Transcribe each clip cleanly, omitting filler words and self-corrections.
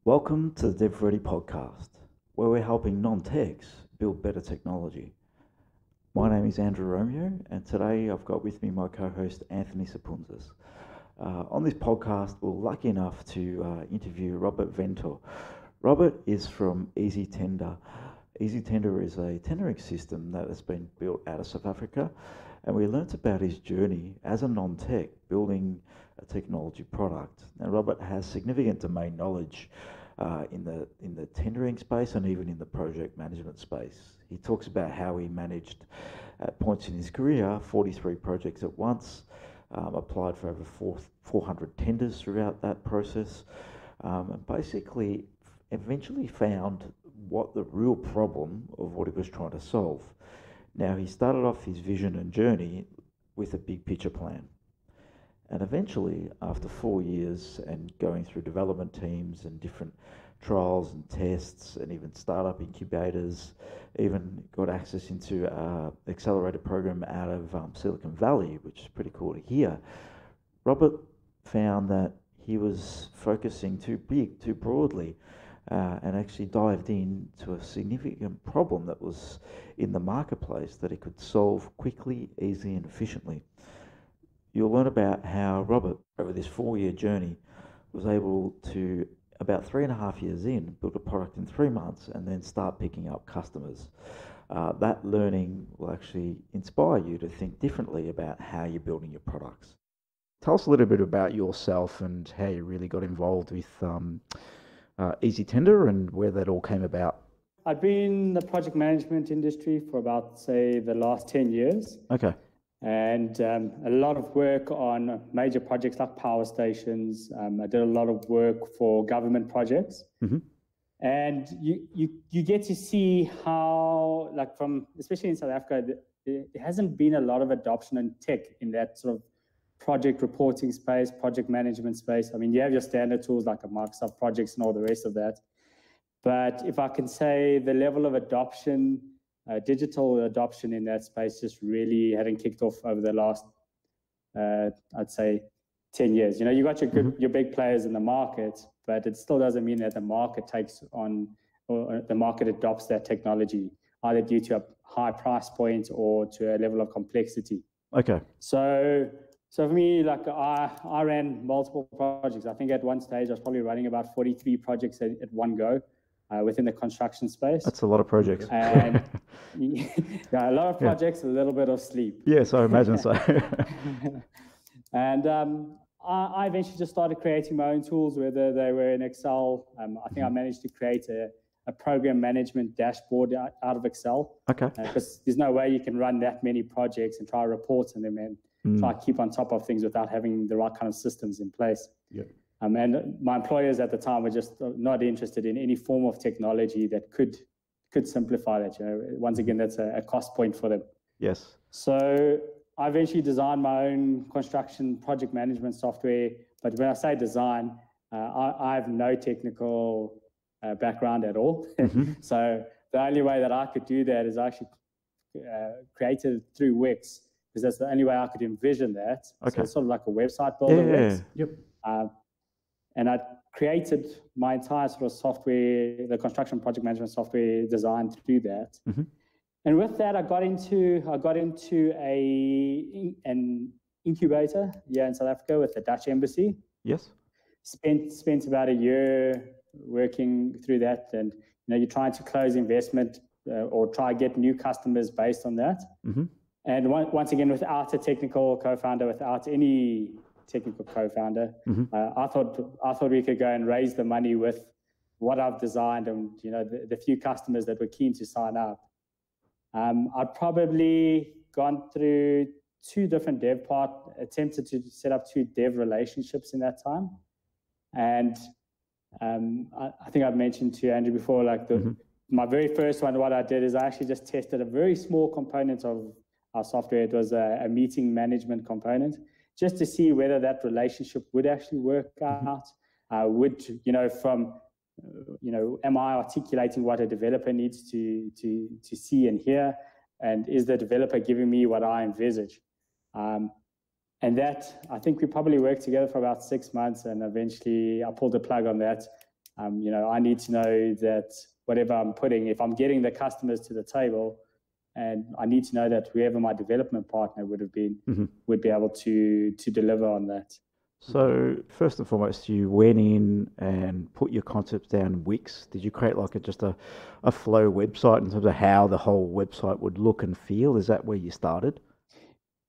Welcome to the DevReady Podcast, where we're helping non-techs build better technology. My name is Andrew Romeo, and today I've got with me my co-host Anthony Sapunzas. On this podcast, we're lucky enough to interview Robert Ventor. Robert is from Eazi-Tender. Eazi-Tender is a tendering system that has been built out of South Africa, and we learnt about his journey as a non-tech building a technology product. Now, Robert has significant domain knowledge in the tendering space and even in the project management space. He talks about how he managed, at points in his career, 43 projects at once, applied for over 400 tenders throughout that process, and basically eventually found what the real problem of what he was trying to solve. Now, he started off his vision and journey with a big picture plan. And eventually, after 4 years and going through development teams and different trials and tests and even startup incubators, even got access into an accelerator program out of Silicon Valley, which is pretty cool to hear. Robert found that he was focusing too big, too broadly, and actually dived into a significant problem that was in the marketplace that he could solve quickly, easily, and efficiently. You'll learn about how Robert, over this 4-year journey, was able to, about 3.5 years in, build a product in 3 months and then start picking up customers. That learning will actually inspire you to think differently about how you're building your products. Tell us a little bit about yourself and how you really got involved with Eazi-Tender and where that all came about. I've been in the project management industry for about, say, the last 10 years. Okay. And a lot of work on major projects like power stations. I did a lot of work for government projects. Mm-hmm. And you get to see how, like especially in South Africa, there hasn't been a lot of adoption in tech in that sort of project reporting space, project management space. I mean, you have your standard tools like a Microsoft Projects and all the rest of that. But if I can say the level of adoption, digital adoption in that space just really hadn't kicked off over the last, I'd say, 10 years. You know, you got your big players in the market, but it still doesn't mean that the market takes on or the market adopts that technology, either due to a high price point or to a level of complexity. Okay. So for me, like I ran multiple projects. I think at one stage I was probably running about 43 projects at one go. Within the construction space. That's a lot of projects. And yeah, a lot of projects, a little bit of sleep. Yes, I imagine so. And I eventually just started creating my own tools, whether they were in Excel. I think I managed to create a program management dashboard out of Excel. Okay. Because there's no way you can run that many projects and try reports on them and try to keep on top of things without having the right kind of systems in place. Yeah. And my employers at the time were just not interested in any form of technology that could simplify that. You know, once again, that's a cost point for them. Yes. So I eventually designed my own construction project management software. But when I say design, I have no technical background at all. Mm-hmm. So the only way that I could do that is I actually created it through Wix, because that's the only way I could envision that. Okay. So it's sort of like a website builder. Wix. Yep. And I created my entire sort of software, the construction project management software designed through that. Mm-hmm. And with that, I got into an incubator here in South Africa with the Dutch embassy. Yes. Spent about a year working through that, and you're trying to close investment or try get new customers based on that. Mm-hmm. And once again, without a technical co-founder, without any technical co-founder, I thought we could go and raise the money with what I've designed and the few customers that were keen to sign up. I'd probably gone through 2 different attempted to set up 2 dev relationships in that time. And I think I've mentioned to Andrew before, like my very first one, what I did is I actually just tested a very small component of our software. It was a meeting management component, just to see whether that relationship would actually work out. Am I articulating what a developer needs to see and hear? And is the developer giving me what I envisage? And that, I think we probably worked together for about 6 months, and eventually I pulled the plug on that I need to know that whatever I'm putting, if I'm getting the customers to the table, and I need to know that whoever my development partner would have been would be able to deliver on that. So first and foremost, you went in and put your concepts down in Wix. Did you create like just a flow website in terms of how the whole website would look and feel? Is that where you started?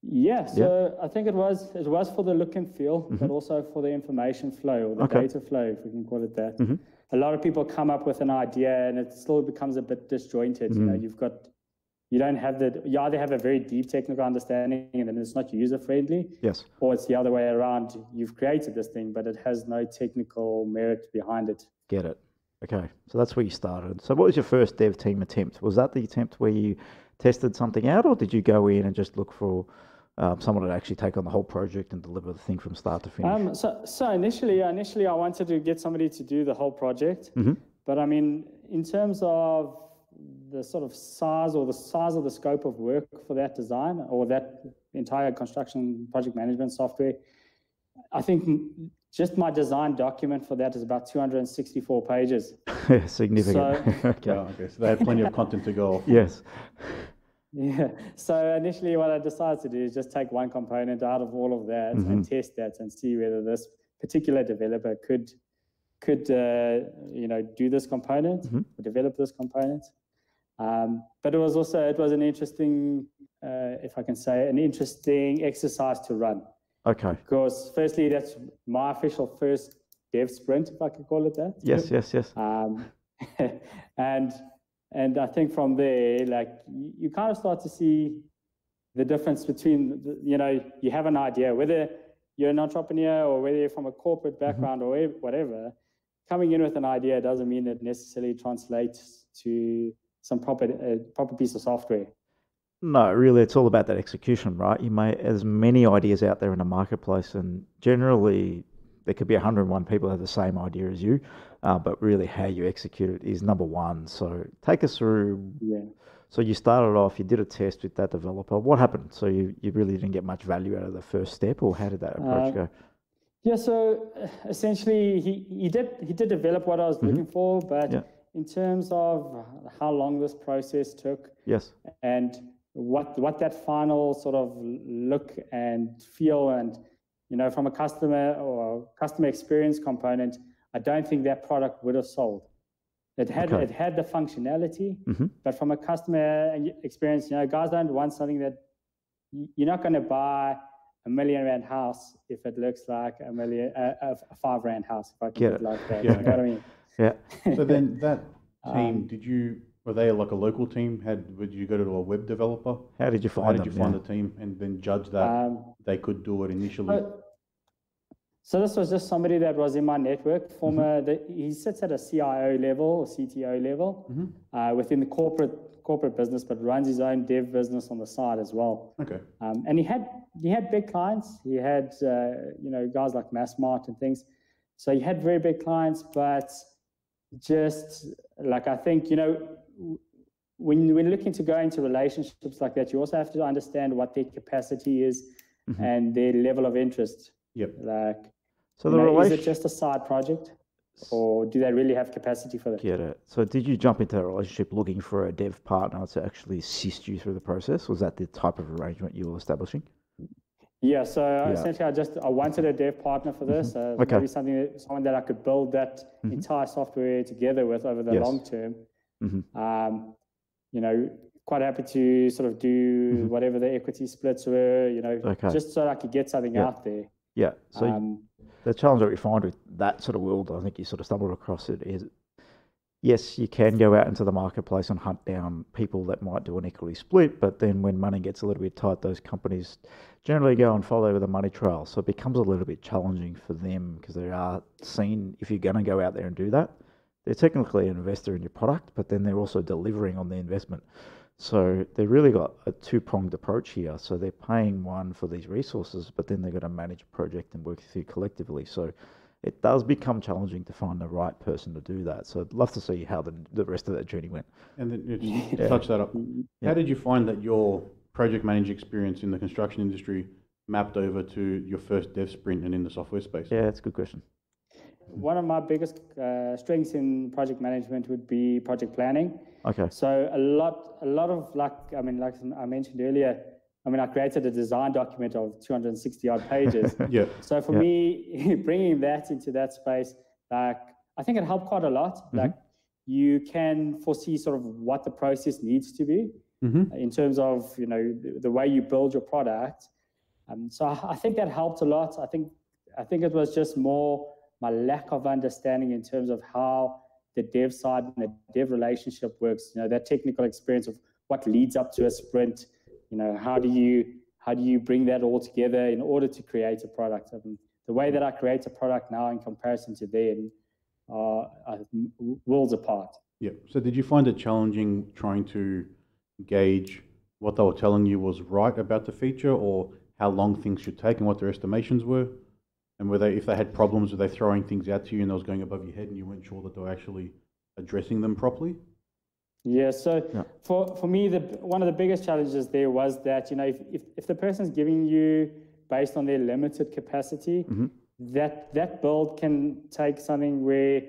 Yeah, so I think it was for the look and feel, but also for the information flow or the data flow, if we can call it that. A lot of people come up with an idea and it still becomes a bit disjointed. You either have a very deep technical understanding and then it's not user friendly. Yes. Or it's the other way around. You've created this thing, but it has no technical merit behind it. Get it. Okay. So that's where you started. So what was your first dev team attempt? Was that the attempt where you tested something out, or did you go in and just look for someone to actually take on the whole project and deliver the thing from start to finish? So initially I wanted to get somebody to do the whole project. But I mean, in terms of the sort of size of the scope of work for that design or that entire construction project management software, I think just my design document for that is about 264 pages. Significant. So they had plenty of content to go off. Yes. Yeah. So initially what I decided to do is just take one component out of all of that and test that and see whether this particular developer could do this component or develop this component. But it was an interesting, if I can say, an interesting exercise to run. Okay. Because firstly, that's my official first dev sprint, if I could call it that. Yes. And I think from there, like you kind of start to see the difference between, you have an idea, whether you're an entrepreneur or whether you're from a corporate background or whatever, coming in with an idea doesn't mean it necessarily translates to some proper piece of software. No, really, it's all about that execution, right? You may as many ideas out there in the marketplace, and generally there could be 101 people who have the same idea as you, but really how you execute it is number one. So take us through. Yeah. So you started off, you did a test with that developer. What happened? So you really didn't get much value out of the first step, or how did that approach go? Yeah, so essentially he did develop what I was looking for, but in terms of how long this process took, and what that final sort of look and feel, and from a customer or customer experience component, I don't think that product would have sold. It had the functionality, but from a customer experience, guys don't want something that you're not going to buy $1 million house if it looks like a $5,000 house. If I can put it like that, you know what I mean? Yeah. So then that team, were they like a local team? Did you go to a web developer? How did you find them? How did you find the team and then judge that they could do it initially? So this was just somebody that was in my network. He sits at a CIO level or CTO level within the corporate business, but runs his own dev business on the side as well. Okay. And he had big clients. He had guys like Massmart and things. So he had very big clients, but just like I think when looking to go into relationships like that, you also have to understand what their capacity is and their level of interest. Yep. Is it just a side project, or do they really have capacity for that? Get it. So did you jump into that relationship looking for a dev partner to actually assist you through the process? Was that the type of arrangement you were establishing? Yeah. So essentially, I wanted a dev partner for this. Maybe someone that I could build that entire software together with over the long term. Quite happy to sort of do whatever the equity splits were. Just so I could get something out there. Yeah. So the challenge that we find with that sort of world, I think you sort of stumbled across it, is yes, you can go out into the marketplace and hunt down people that might do an equity split, but then when money gets a little bit tight, those companies generally go and follow the money trail. So it becomes a little bit challenging for them because they are seen, if you're going to go out there and do that, they're technically an investor in your product, but then they're also delivering on the investment. So they've really got a two-pronged approach here. So they're paying one for these resources, but then they've got to manage a project and work through collectively. So it does become challenging to find the right person to do that. So I'd love to see how the rest of that journey went. And then you touch that up. How did you find that your project manager experience in the construction industry mapped over to your first dev sprint and in the software space? Yeah, that's a good question. one of my biggest strengths in project management would be project planning. Okay. So a lot of like I mentioned earlier, I created a design document of 260 odd pages. Yeah. So for me, bringing that into that space, like I think it helped quite a lot. Like you can foresee sort of what the process needs to be in terms of, the way you build your product. So I think that helped a lot. I think it was just more my lack of understanding in terms of how the dev side and the dev relationship works. That technical experience of what leads up to a sprint. How do you bring that all together in order to create a product? The way that I create a product now in comparison to then are worlds apart. Yeah. So did you find it challenging trying to gauge what they were telling you was right about the feature, or how long things should take and what their estimations were? And if they had problems, were they throwing things out to you and they was going above your head and you weren't sure that they were actually addressing them properly? Yeah, so for me, one of the biggest challenges there was that, if the person's giving you based on their limited capacity, that build can take something where,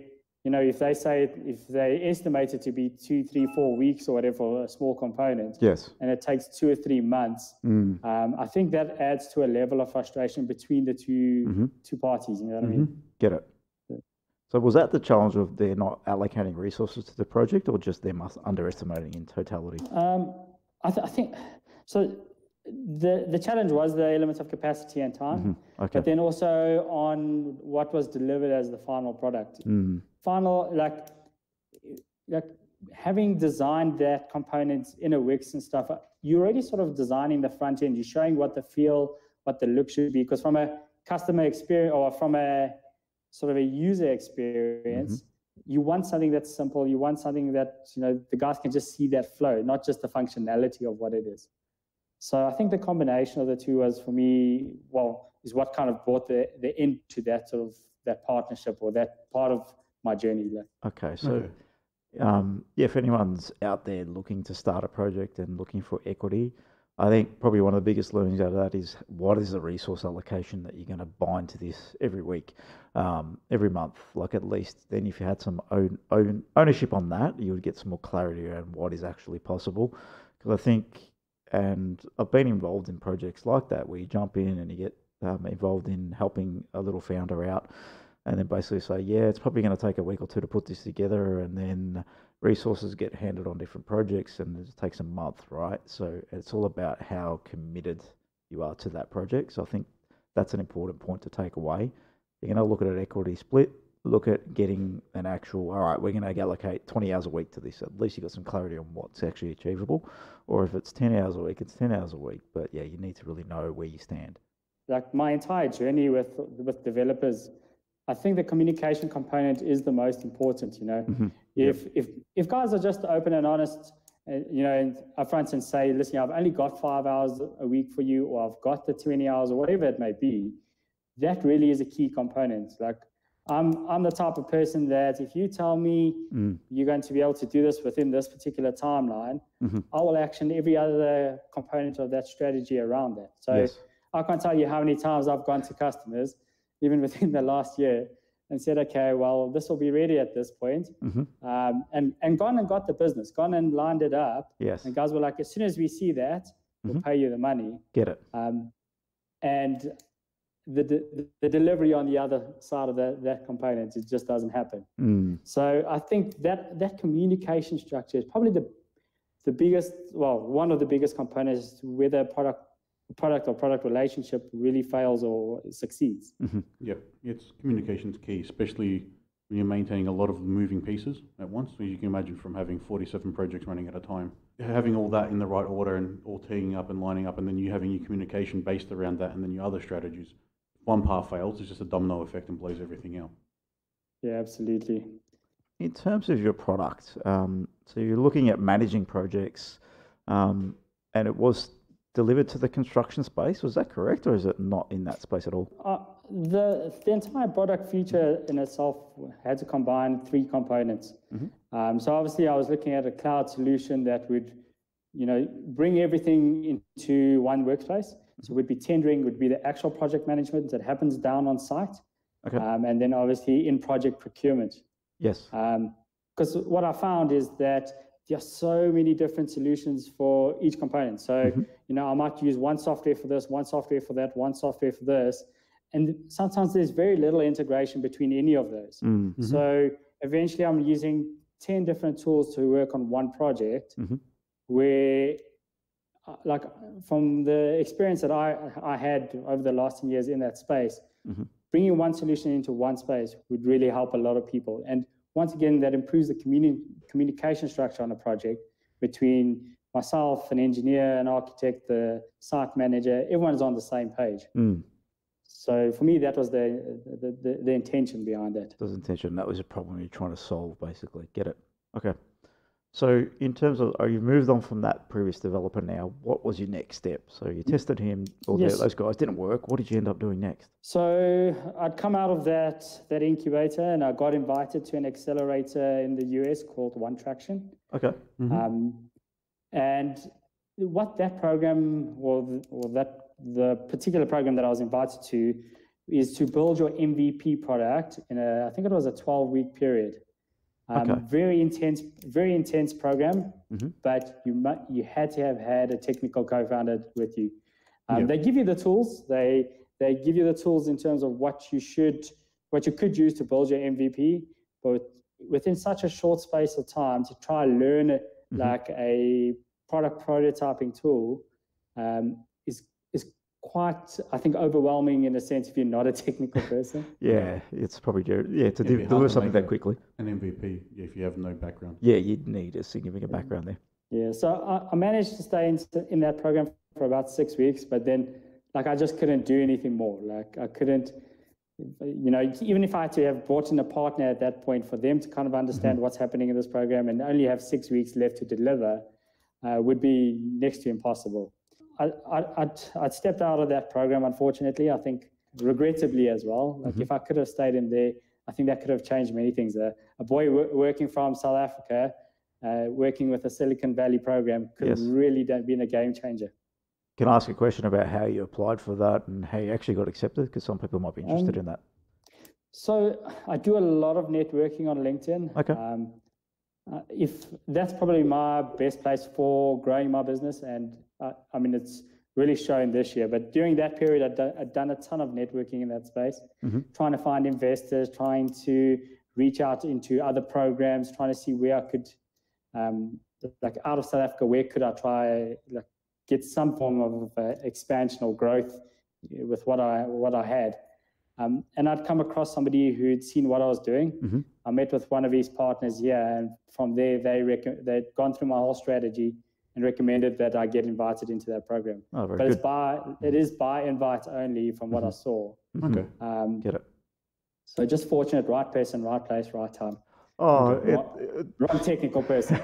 if they estimate it to be 2, 3, 4 weeks or whatever for a small component, and it takes 2 or 3 months, I think that adds to a level of frustration between the two parties. You know what I mean? Get it. So was that the challenge of they're not allocating resources to the project, or just them underestimating in totality? I think so. The challenge was the element of capacity and time, but then also on what was delivered as the final product. Final, like having designed that component in a Wix and stuff, you're already sort of designing the front end. You're showing what the look should be, because from a customer experience or from a sort of a user experience, you want something that's simple. You want something that, the guys can just see that flow, not just the functionality of what it is. So I think the combination of the two was, for me, is what kind of brought the end to that sort of that partnership or that part of my journey. Okay, so if anyone's out there looking to start a project and looking for equity, I think probably one of the biggest learnings out of that is, what is the resource allocation that you're going to bind to this every week, every month? Like, at least then if you had some ownership on that, you would get some more clarity around what is actually possible. Because I think, and I've been involved in projects like that where you jump in and you get involved in helping a little founder out, and then basically say, it's probably going to take a week or two to put this together, and then resources get handed on different projects and it takes a month, right? So it's all about how committed you are to that project. So I think that's an important point to take away. You're going to look at an equity split, look at getting an actual, all right, we're going to allocate 20 hours a week to this. At least you got some clarity on what's actually achievable. Or if it's 10 hours a week, it's 10 hours a week. But yeah, you need to really know where you stand. Like my entire journey with developers, I think the communication component is the most important. If guys are just open and honest, and upfront and say, listen, I've only got 5 hours a week for you, or I've got the 20 hours or whatever it may be, that really is a key component. Like I'm the type of person that if you tell me you're going to be able to do this within this particular timeline, I will action every other component of that strategy around that. So I can't tell you how many times I've gone to customers, even within the last year, and said, okay, well, this will be ready at this point. And gone and got the business, gone and lined it up. And guys were like, as soon as we see that, we'll pay you the money. Get it. And the delivery on the other side of that component, it just doesn't happen. So I think that communication structure is probably the biggest, one of the biggest components to whether product or product relationship really fails or succeeds. Yep, it's communication's key, especially when you're maintaining a lot of moving pieces at once. So you can imagine, from having 47 projects running at a time, having all that in the right order and all teeing up and lining up, and then you having your communication based around that, and then your other strategies. One part fails, it's just a domino effect and blows everything out. Yeah, absolutely. In terms of your product, so you're looking at managing projects, and it was delivered to the construction space. Was that correct, or is it not in that space at all? The entire product feature in itself had to combine 3 components. So obviously I was looking at a cloud solution that would, bring everything into one workspace. So it would be tendering, would be the actual project management that happens down on site. Okay. And then obviously in project procurement. Yes. Because what I found is that there are so many different solutions for each component. So, I might use one software for this, one software for that, one software for this. And sometimes there's very little integration between any of those. So eventually I'm using 10 different tools to work on one project where, like from the experience that I had over the last 10 years in that space, bringing one solution into one space would really help a lot of people. And once again, that improves the communication structure on a project between myself, an engineer, an architect, the site manager. Everyone's on the same page. So for me, that was the intention behind that. That was intention. That was a problem you're trying to solve, basically. Get it? Okay. So in terms of, you've moved on from that previous developer now. What was your next step? So you tested him, or those guys didn't work. What did you end up doing next? So I'd come out of that incubator, and I got invited to an accelerator in the US called One Traction. Okay. And what that program, the particular program that I was invited to, is to build your MVP product in I think it was a 12-week period. Very intense program, but you had to have had a technical co-founder with you. They give you the tools. They give you the tools in terms of what you could use to build your MVP, but within such a short space of time to try and learn like a product prototyping tool is quite, I think, overwhelming in a sense if you're not a technical person. It's probably to deliver something that quickly. An MVP, if you have no background. Yeah, you'd need a significant background there. Yeah, so I managed to stay in that program for about 6 weeks, but then I just couldn't do anything more. I couldn't, even if I had to have brought in a partner at that point for them to kind of understand what's happening in this program and only have 6 weeks left to deliver, would be next to impossible. I'd stepped out of that program, unfortunately, I think regrettably as well. If I could have stayed in there, I think that could have changed many things. A boy working from South Africa, working with a Silicon Valley program could have really been a game changer. Can I ask a question about how you applied for that and how you actually got accepted? Because some people might be interested in that. So I do a lot of networking on LinkedIn. Okay. If that's probably my best place for growing my business, and it's really shown this year. But during that period, I'd done a ton of networking in that space, trying to find investors, trying to reach out into other programs, trying to see where I could, out of South Africa, where could I try get some form of expansion or growth with what I had. And I'd come across somebody who'd seen what I was doing. I met with one of his partners here, and from there they'd gone through my whole strategy and recommended that I get invited into that program. Oh, very but good. it is by invite only from what I saw. Okay. Get it. So just fortunate, right person, right place, right time. Oh, wrong technical person.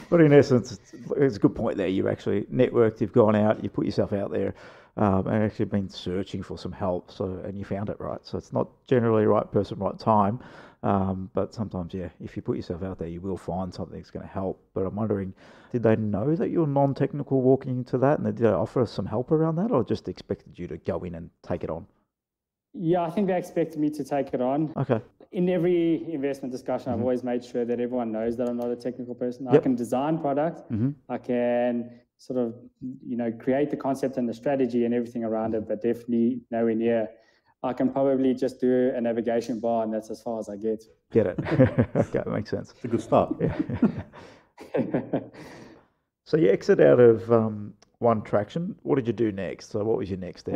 But in essence, it's a good point there. You've actually networked, you've gone out, you've put yourself out there, and actually been searching for some help. And you found it, right? So it's not generally right person, right time. But sometimes, if you put yourself out there, you will find something that's going to help. But I'm wondering, did they know that you're non-technical walking into that, and did they offer some help around that, or just expected you to go in and take it on? Yeah, I think they expected me to take it on. Okay. In every investment discussion, I've always made sure that everyone knows that I'm not a technical person. I can design products. I can sort of, create the concept and the strategy and everything around it, but definitely nowhere near. I can probably just do a navigation bar, and that's as far as I get. Get it. Okay, that makes sense. It's a good start. Yeah. So you exit out of One Traction. What did you do next? So what was your next step?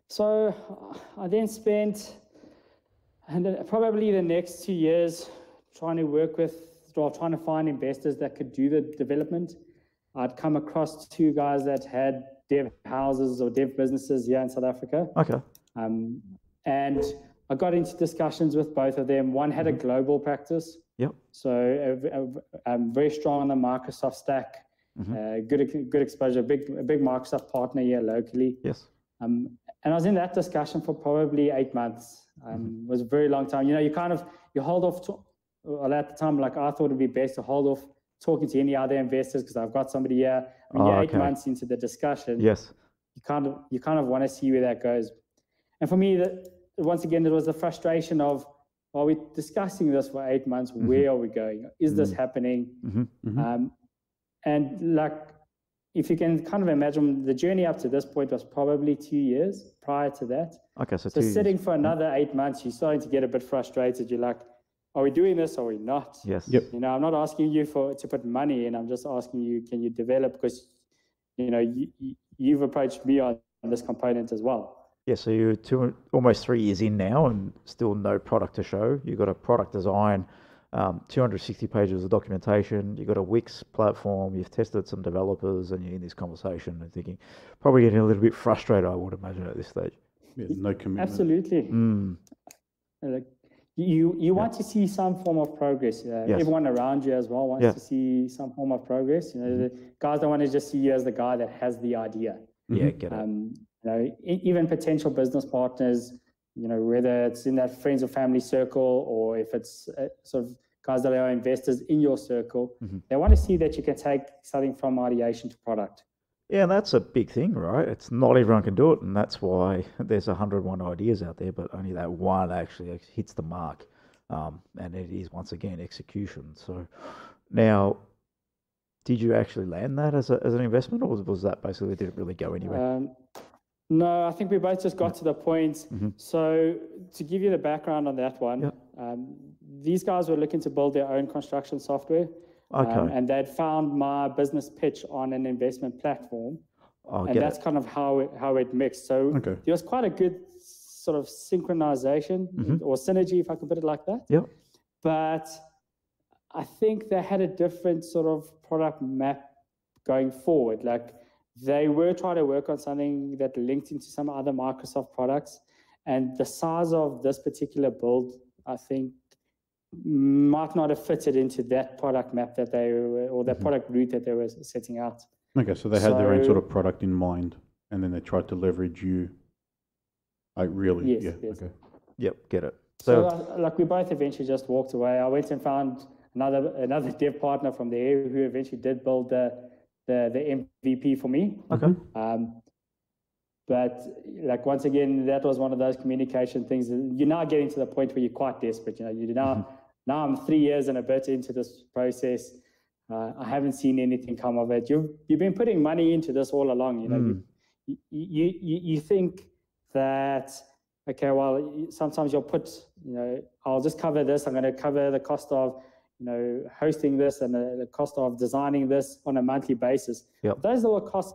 So I then spent probably the next 2 years trying to find investors that could do the development. I'd come across 2 guys that had dev houses or dev businesses here in South Africa. Okay. And I got into discussions with both of them. One had a global practice. Yep. So I'm very strong on the Microsoft stack. Good exposure, a big Microsoft partner here locally. Yes. And I was in that discussion for probably 8 months. It was a very long time. You hold off. At the time, I thought it'd be best to hold off talking to any other investors because I've got somebody here. You're 8 months into the discussion. Yes. You kind of want to see where that goes. And for me, the once again, it was the frustration of, are we discussing this for 8 months? Where are we going? Is this happening? And like, if you can kind of imagine, the journey up to this point was probably 2 years prior to that. Okay, so sitting for another 8 months, you're starting to get a bit frustrated. You're like, are we doing this? Are we not? Yes. Yep. You know, I'm not asking you to put money in. I'm just asking you, can you develop? Because, you know, you've approached me on this component as well. Yeah, so you're almost 3 years in now and still no product to show. You've got a product design, 260 pages of documentation, you've got a Wix platform, you've tested some developers, and you're in this conversation and thinking, probably getting a little bit frustrated, I would imagine, at this stage. Yeah, no commitment. Absolutely. Like, you want to see some form of progress. Yes. Everyone around you as well wants to see some form of progress. You know, the guys don't want to just see you as the guy that has the idea. Yeah, get it. You know, even potential business partners, you know, whether it's in that friends or family circle, or if it's sort of guys that are investors in your circle, they want to see that you can take something from ideation to product. Yeah, and that's a big thing, right? It's not everyone can do it, and that's why there's 101 ideas out there, but only that one actually hits the mark. And it is, once again, execution. So now, did you actually land that as an investment, or was that basically, did it really go anywhere? No, I think we both just got to the point. So to give you the background on that one, these guys were looking to build their own construction software. And they'd found my business pitch on an investment platform. And that's kind of how it mixed. So there was quite a good sort of synchronization or synergy, if I can put it like that. Yep. But I think they had a different sort of product map going forward. Like, they were trying to work on something that linked into some other Microsoft products. And the size of this particular build, I think, might not have fitted into that product map that they were, or that product route that they were setting out. Okay, so they had their own sort of product in mind, and then they tried to leverage you. Like, really? Yes. Okay. Yep, get it. So like, we both eventually just walked away. I went and found another dev partner from there who eventually did build the MVP for me. Okay. But like, once again, that was one of those communication things. You're now getting to the point where you're quite desperate. You know, now I'm 3 years and a bit into this process. I haven't seen anything come of it. You've been putting money into this all along. You know, you think that, okay, well, sometimes you'll put, you know, I'll just cover this. I'm going to cover the cost of, you know, hosting this and the cost of designing this on a monthly basis. Yep. Those are costs.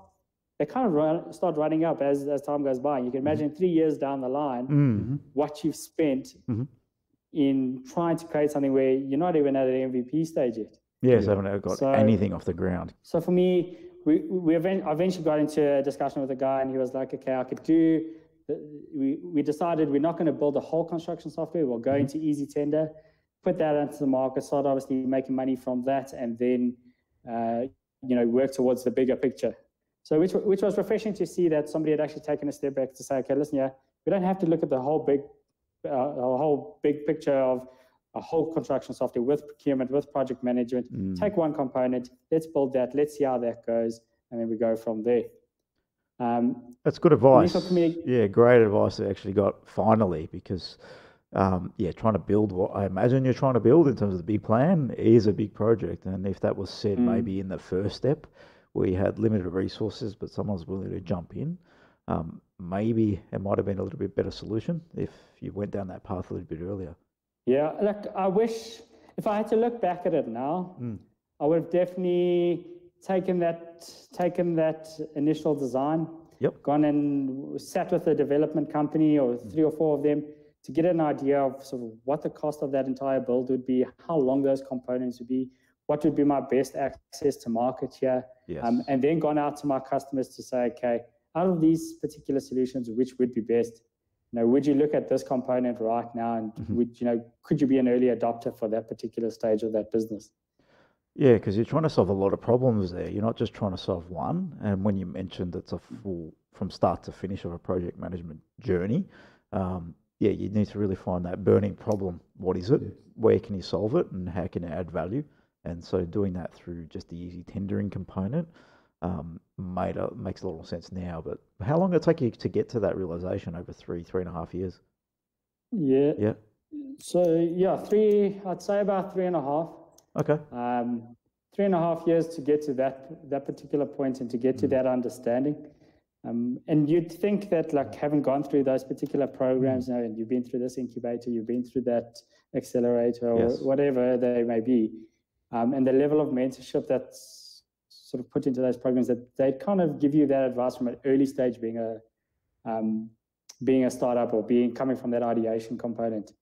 They kind of start running up as time goes by. You can imagine 3 years down the line, what you've spent in trying to create something where you're not even at an MVP stage yet. Yes, I haven't got anything off the ground. So for me, I eventually got into a discussion with a guy, and he was like, okay, I could do, we decided we're not going to build a whole construction software. We'll go into Eazi-Tender, put that into the market, start obviously making money from that, and then, you know, work towards the bigger picture. So which was refreshing to see that somebody had actually taken a step back to say, okay, listen, we don't have to look at the whole big picture of a whole construction software with procurement, with project management. Take one component, let's build that, let's see how that goes, and then we go from there. That's good advice. Yeah, great advice I actually got finally, because trying to build what I imagine you're trying to build in terms of the big plan is a big project. And if that was said maybe in the first step, we had limited resources, but someone's willing to jump in, maybe it might have been a little bit better solution if you went down that path a little bit earlier. Yeah, like, I wish, if I had to look back at it now, I would have definitely taken that initial design, gone and sat with a development company or 3 or 4 of them to get an idea of sort of what the cost of that entire build would be, how long those components would be, what would be my best access to market here, and then gone out to my customers to say, okay, out of these particular solutions, which would be best? You know, would you look at this component right now, and could you be an early adopter for that particular stage of that business? Yeah, because you're trying to solve a lot of problems there. You're not just trying to solve one. And when you mentioned it's a full, from start to finish of a project management journey, you need to really find that burning problem. What is it? Where can you solve it? And how can you add value? And so doing that through just the Eazi-Tendering component makes a lot of sense now. But how long did it take you to get to that realization over 3.5 years? Yeah. Yeah. So yeah, I'd say about 3.5. Okay. 3.5 years to get to that particular point and to get to that understanding. And you'd think that, like, having gone through those particular programs now, and you've been through this incubator, you've been through that accelerator, or whatever they may be, and the level of mentorship that's sort of put into those programs, that they kind of give you that advice from an early stage, being a startup or coming from that ideation component.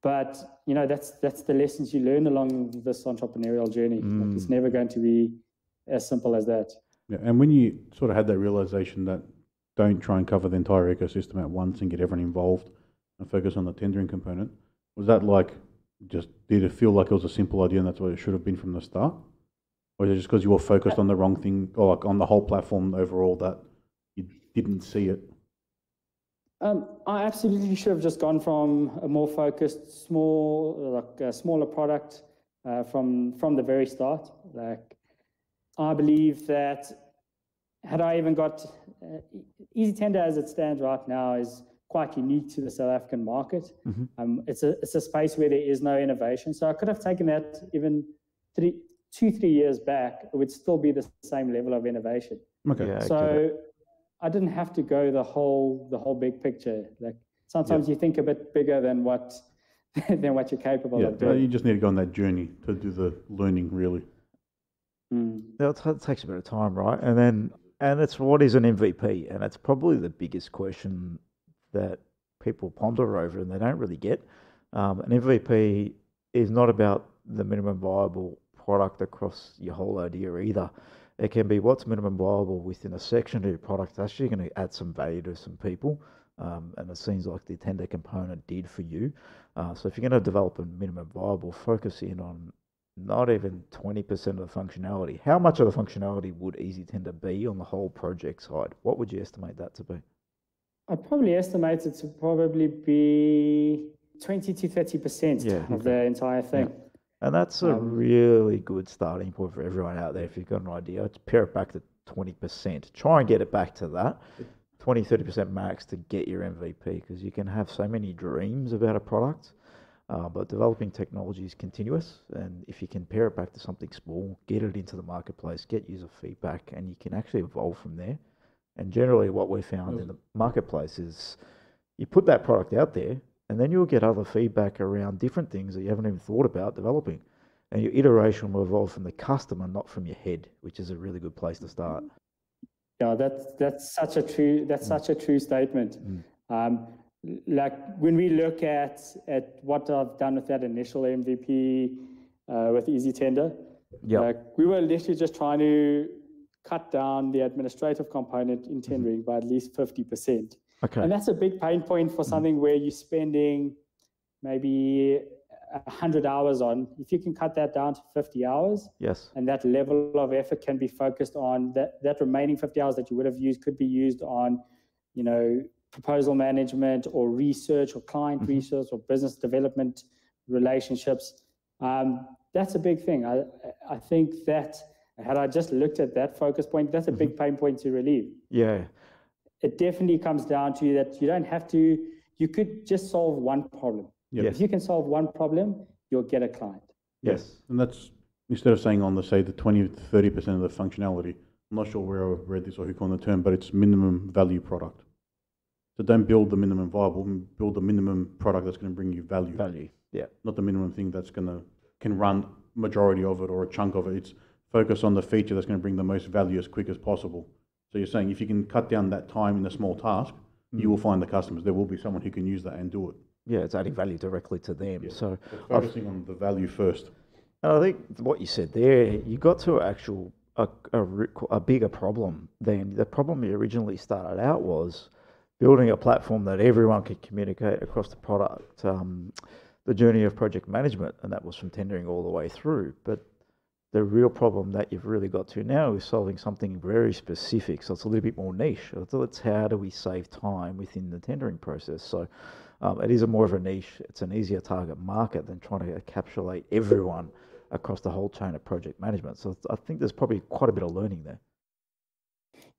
But that's the lessons you learn along this entrepreneurial journey. Like, it's never going to be as simple as that. Yeah, and when you sort of had that realization that don't try and cover the entire ecosystem at once and get everyone involved and focus on the tendering component, was that like, did it feel like it was a simple idea and that's what it should have been from the start? Or is it just because you were focused on the wrong thing, or like on the whole platform overall, that you didn't see it? I absolutely should have just gone from a more focused, smaller product from the very start. Like, I believe that had I even got Eazi-Tender as it stands right now is quite unique to the South African market. It's a space where there is no innovation. So I could have taken that even 2-3 years back, it would still be the same level of innovation. Okay. Yeah, so I didn't have to go the whole big picture. Like, sometimes you think a bit bigger than what you're capable of doing. You just need to go on that journey to do the learning, really. It takes a bit of time, right? And it's, what is an MVP? And it's probably the biggest question that people ponder over and they don't really get. An MVP is not about the minimum viable product across your whole idea either. It can be what's minimum viable within a section of your product that's actually going to add some value to some people. And it seems like the tender component did for you. So if you're going to develop a minimum viable, focus in on not even 20% of the functionality. How much of the functionality would Eazi-Tender be on the whole project side? What would you estimate that to be? I'd probably estimate it to probably be 20 to 30% of the entire thing. Yeah. And that's a really good starting point for everyone out there. If you've got an idea, pare it back to 20%. Try and get it back to that 20-30% max to get your MVP, because you can have so many dreams about a product. But developing technology is continuous, and if you can pare it back to something small, get it into the marketplace, get user feedback, and you can actually evolve from there. And generally what we found in the marketplace is you put that product out there, and then you'll get other feedback around different things that you haven't even thought about developing. And your iteration will evolve from the customer, not from your head, which is a really good place to start. Yeah, that's such a true statement. Like, when we look at what I've done with that initial MVP with Eazi-Tender, like, we were literally just trying to cut down the administrative component in tendering by at least 50%. Okay. And that's a big pain point for something where you're spending maybe 100 hours on. If you can cut that down to 50 hours, and that level of effort can be focused on that remaining 50 hours that you would have used could be used on, proposal management or research or client research or business development relationships. That's a big thing. I think that had I just looked at that focus point, that's a big pain point to relieve. Yeah. It definitely comes down to that. You don't have to, you could just solve one problem. If you can solve one problem, you'll get a client. Yes. And that's, instead of saying on the 20 to 30% of the functionality, I'm not sure where I read this or who coined the term, but it's minimum value product. So don't build the minimum viable, build the minimum product that's going to bring you value. Not the minimum thing that's can run majority of it or a chunk of it. It's focus on the feature that's going to bring the most value as quick as possible. So you're saying if you can cut down that time in a small task, you will find the customers. There will be someone who can use that and do it. Yeah, it's adding value directly to them. So focusing on the value first. And I think what you said there, you got to a bigger problem than the problem you originally started out was building a platform that everyone could communicate across the product, the journey of project management, and that was from tendering all the way through. But the real problem that you've really got to now is solving something very specific, so it's a little bit more niche. So it's how do we save time within the tendering process. So it is more of a niche. It's an easier target market than trying to encapsulate everyone across the whole chain of project management. So I think there's probably quite a bit of learning there.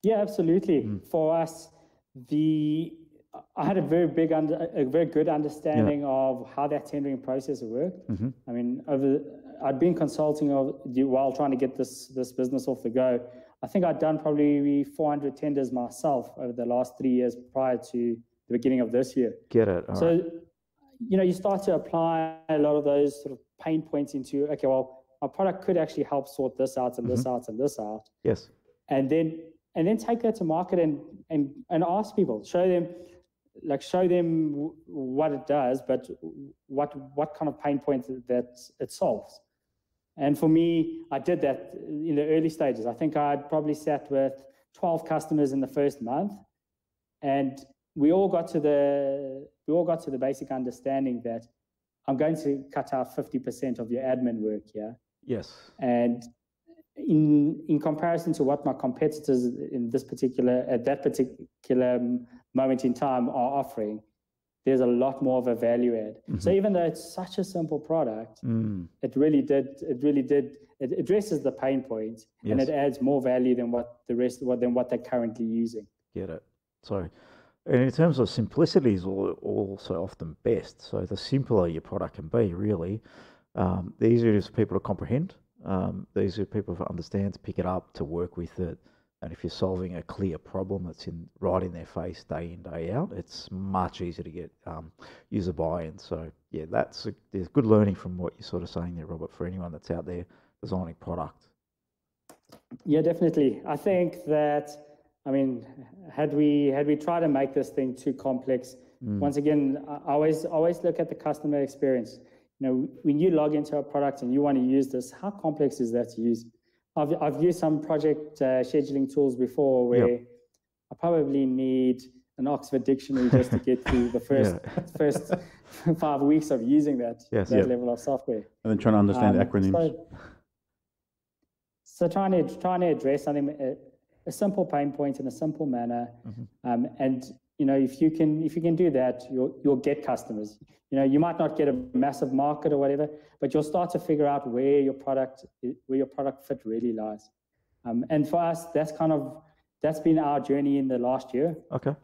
Yeah, absolutely. For us, the I had a very good understanding of how that tendering process worked. I mean, I'd been consulting while trying to get this business off the go. I think I'd done probably 400 tenders myself over the last 3 years prior to the beginning of this year. Get it. All right. You start to apply a lot of those sort of pain points into, okay, well, our product could actually help sort this out and this out and this out. Yes. And then take that to market and ask people, show them what it does, but what kind of pain point that it solves. And for me, I did that in the early stages. I think I'd probably sat with 12 customers in the first month, and we all got to the basic understanding that I'm going to cut out 50% of your admin work here. Yes. And in comparison to what my competitors at that particular moment in time are offering, there's a lot more of a value add. So even though it's such a simple product, it addresses the pain point, and it adds more value than what they're currently using. Get it. So, and in terms of simplicity is also often best. So the simpler your product can be, really, the easier it is for people to comprehend. The easier people to understand, to pick it up, to work with it. And if you're solving a clear problem that's right in their face day in, day out, it's much easier to get user buy-in. So yeah, there's good learning from what you're sort of saying there, Robert, for anyone that's out there designing product. Yeah, definitely. I think that, I mean, had we tried to make this thing too complex, once again, I always look at the customer experience. When you log into a product and you want to use this, how complex is that to use? I've used some project scheduling tools before where I probably need an Oxford dictionary just to get through the first 5 weeks of using that level of software. And then trying to understand acronyms. So trying to address something, a simple pain point in a simple manner, and if you can do that, you'll get customers. You might not get a massive market or whatever, but you'll start to figure out where your product fit really lies. And for us, that's been our journey in the last year. Okay.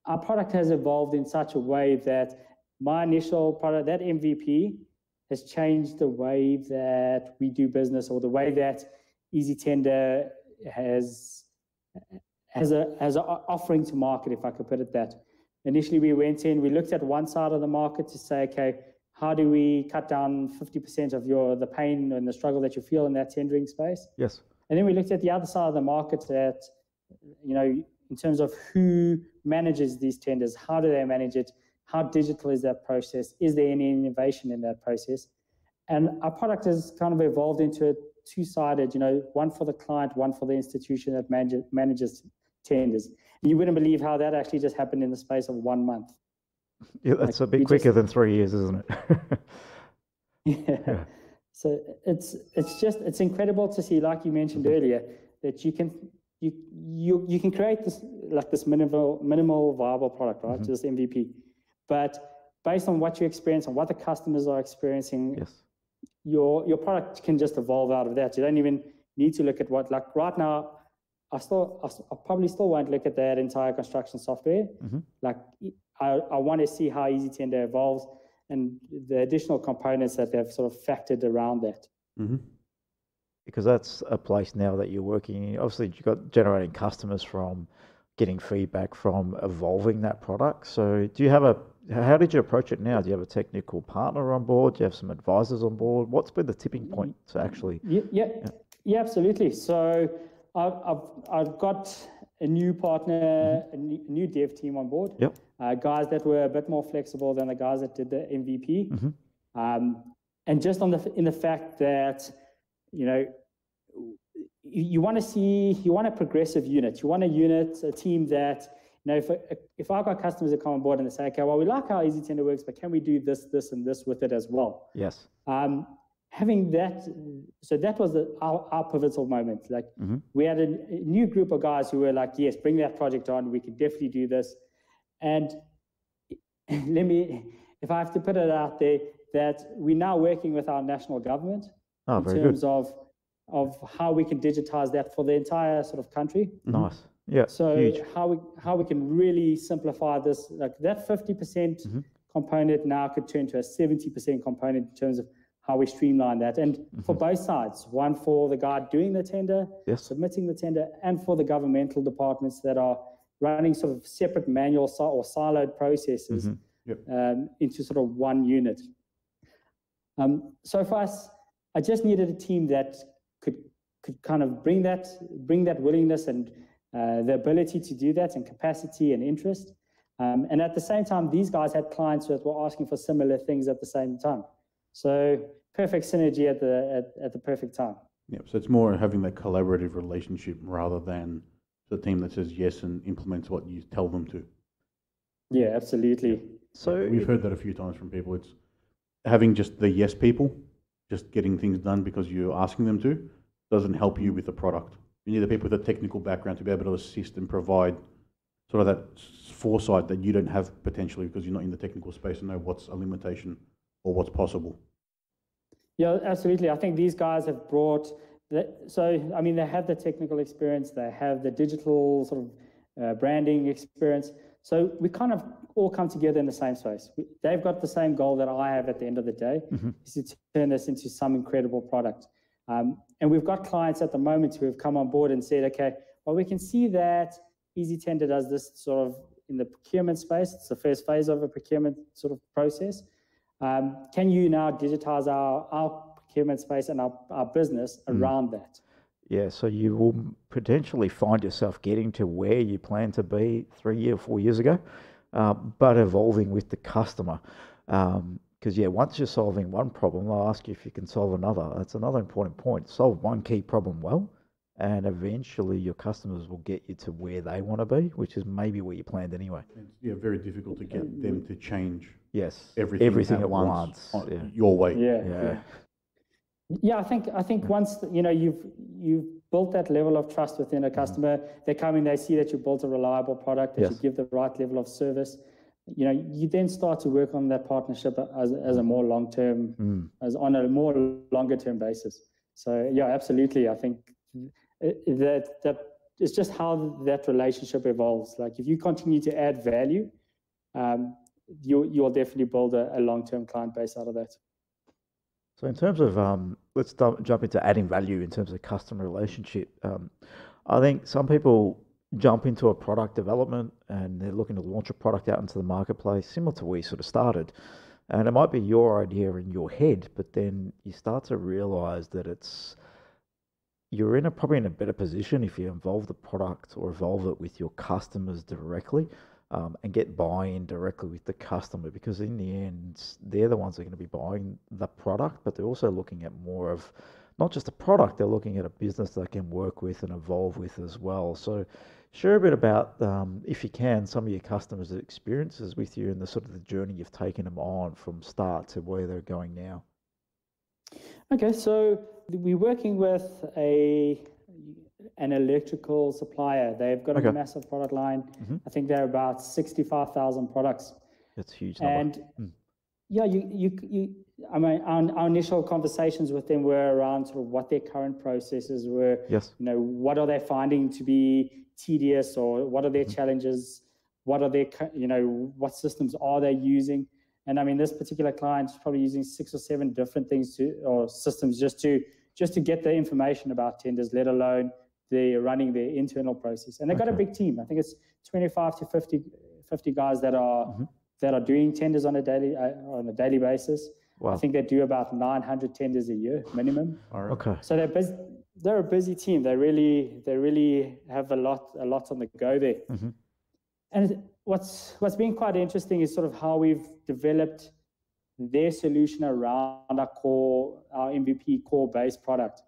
Our product has evolved in such a way that my initial product, that MVP, has changed the way that we do business, or the way that Eazi-Tender has an offering to market, if I could put it that. Initially, we went in, we looked at one side of the market to say, okay, how do we cut down 50% of the pain and the struggle that you feel in that tendering space? Yes. And then we looked at the other side of the market that, in terms of who manages these tenders, how do they manage it? How digital is that process? Is there any innovation in that process? And our product has kind of evolved into a two-sided, one for the client, one for the institution that manages tenders. And you wouldn't believe how that actually just happened in the space of 1 month. Yeah, that's a bit quicker than 3 years, isn't it? Yeah. So it's incredible to see, like you mentioned earlier, that you can create this minimal viable product, right? This MVP. But based on what you experience and what the customers are experiencing, your product can just evolve out of that. You don't even need to look at what, like right now, I probably still won't look at that entire construction software. Like I want to see how Eazi-Tender evolves and the additional components that have sort of factored around that. Because that's a place now that you're working in. Obviously, you've got generating customers from getting feedback from evolving that product. So how did you approach it now? Do you have a technical partner on board? Do you have some advisors on board? What's been the tipping point to actually? Yeah, absolutely. So I've got a new partner, a new dev team on board. Guys that were a bit more flexible than the guys that did the MVP. And just in the fact that, you want a progressive unit. You want a team that, if I've got customers that come on board and they say, okay, well, we like how Eazi-Tender works, but can we do this, this, and this with it as well? Yes. Having that, so that was our pivotal moment. Like we had a new group of guys who were like, yes, bring that project on. We can definitely do this. And if I have to put it out there, that we're now working with our national government in terms of how we can digitize that for the entire sort of country. Nice. Yeah. So huge. how we can really simplify this, like that 50% component now could turn to a 70% component in terms of how we streamline that. And for both sides, one for the guy doing the tender, Yes. submitting the tender, and for the governmental departments that are running sort of separate manual or siloed processes into sort of one unit. So for us, I just needed a team that could kind of bring that willingness and the ability to do that, and capacity and interest. And at the same time, these guys had clients that were asking for similar things at the same time. So perfect synergy at the perfect time. Yeah, so it's more having that collaborative relationship rather than the team that says yes and implements what you tell them to. Yeah, absolutely. Yeah. So we've heard that a few times from people. It's having just the yes people, just getting things done because you're asking them to, doesn't help you with the product. You need the people with a technical background to be able to assist and provide sort of that foresight that you don't have potentially because you're not in the technical space and know what's a limitation or what's possible. Yeah, absolutely. I think these guys have brought so I mean, they have the technical experience, they have the digital sort of branding experience. So we kind of all come together in the same space. They've got the same goal that I have at the end of the day, is to turn this into some incredible product. And we've got clients at the moment who have come on board and said, okay, well, we can see that Eazi-Tender does this sort of in the procurement space. It's the first phase of a procurement sort of process. Can you now digitize our procurement space and our business around that? Yeah, so you will potentially find yourself getting to where you plan to be 3 or 4 years ago, but evolving with the customer. Because, once you're solving one problem, I'll ask you if you can solve another. That's another important point. Solve one key problem well, and eventually your customers will get you to where they want to be, which is maybe where you planned anyway. It's very difficult to get them to change everything at once. Your way. Yeah, I think once you've built that level of trust within a customer, they come in, they see that you built a reliable product, that you give the right level of service. You then start to work on that partnership as a more long-term, as on a more longer-term basis. So yeah, absolutely. I think that it's just how that relationship evolves. Like if you continue to add value, you'll definitely build a long-term client base out of that. So in terms of, let's jump into adding value in terms of customer relationship. I think some people jump into a product development and they're looking to launch a product out into the marketplace, similar to where you sort of started. And it might be your idea in your head, but then you start to realize that you're probably in a better position if you involve the product or evolve it with your customers directly. And get buy-in directly with the customer, because in the end, they're the ones that are going to be buying the product, but they're also looking at more of not just a product, they're looking at a business that they can work with and evolve with as well. So share a bit about, if you can, some of your customers' experiences with you and the sort of the journey you've taken them on from start to where they're going now. Okay, so we're working with an electrical supplier. They've got a massive product line. I think they're about 65,000 products. That's a huge number. And I mean, our initial conversations with them were around sort of what their current processes were. Yes. What are they finding to be tedious, or what are their challenges? What are their, what systems are they using? And I mean, this particular client is probably using 6 or 7 different things or systems just to get the information about tenders, let alone they're running their internal process. And they've got a big team. I think it's 25 to 50 guys that are doing tenders on a daily basis. Wow. I think they do about 900 tenders a year minimum. Okay. So they're a busy team. They really have a lot on the go there. And what's been quite interesting is sort of how we've developed their solution around our MVP core base product.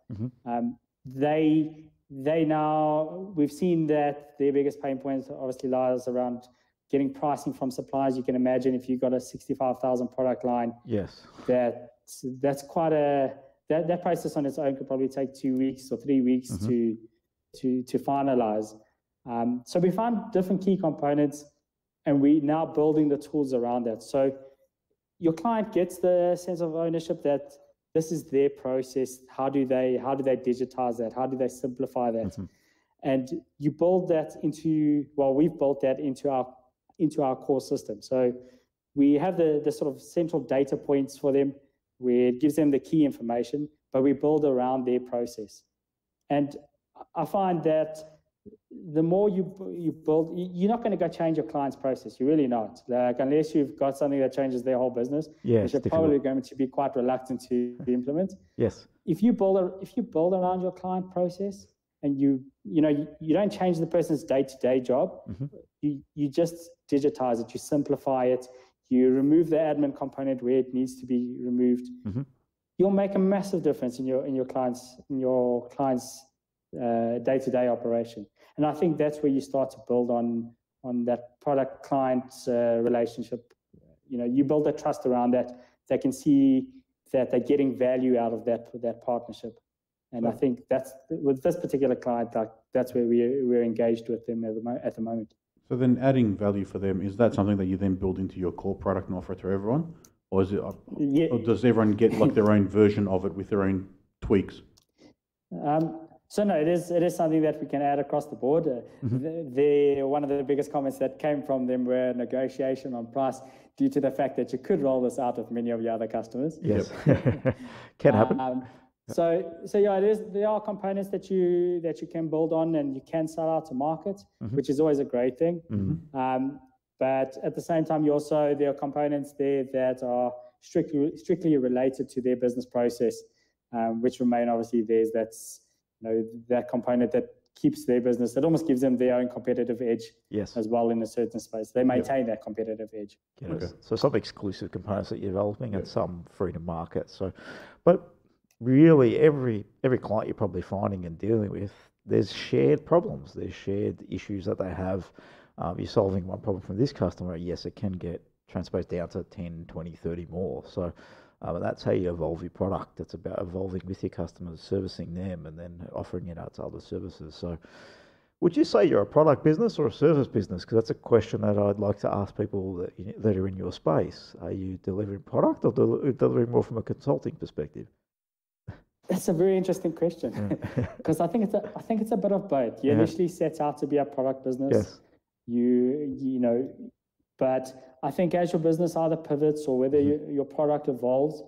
We've seen that their biggest pain points obviously lies around getting pricing from suppliers. You can imagine if you've got a 65,000 product line. Yes. That's quite that process on its own could probably take 2 weeks or 3 weeks to finalize. So we found different key components, and we're now building the tools around that. So your client gets the sense of ownership that this is their process. How do they digitize that? How do they simplify that? And you build that we've built that into our core system. So we have the sort of central data points for them where it gives them the key information, but we build around their process. And I find that the more you build, you're not going to go change your client's process. You're really not. Like, unless you've got something that changes their whole business, which you're probably going to be quite reluctant to implement. Yes. If you build around your client process, and you don't change the person's day-to-day job, you just digitize it, you simplify it, you remove the admin component where it needs to be removed. You'll make a massive difference in your client's day-to-day operation. And I think that's where you start to build on that product-client relationship. You build that trust around that. They can see that they're getting value out of that partnership. And I think that's, with this particular client, that's where we're engaged with them at the moment. So then adding value for them, is that something that you then build into your core product and offer to everyone? Or is it, or does everyone get like their own version of it with their own tweaks? So no, it is something that we can add across the board. One of the biggest comments that came from them were negotiation on price due to the fact that you could roll this out with many of your other customers. Yes, can happen. So yeah, there are components that you can build on and you can sell out to market, which is always a great thing. But at the same time, there are components there that are strictly related to their business process, which remain obviously theirs. That's that component that keeps their business. It almost gives them their own competitive edge as well in a certain space. They maintain that competitive edge. Okay. So some exclusive components that you're developing and some free to market. So, but really every client you're probably finding and dealing with, there's shared problems. There's shared issues that they have. You're solving one problem from this customer. Yes, it can get transposed down to 10, 20, 30 more. So that's how you evolve your product. It's about evolving with your customers, servicing them, and then offering it out to other services. So would you say you're a product business or a service business? Because that's a question that I'd like to ask people that are in your space. Are you delivering product or delivering more from a consulting perspective? That's a very interesting question, because I think it's a bit of both. You initially set out to be a product business. Yes. But I think as your business either pivots or whether your product evolves,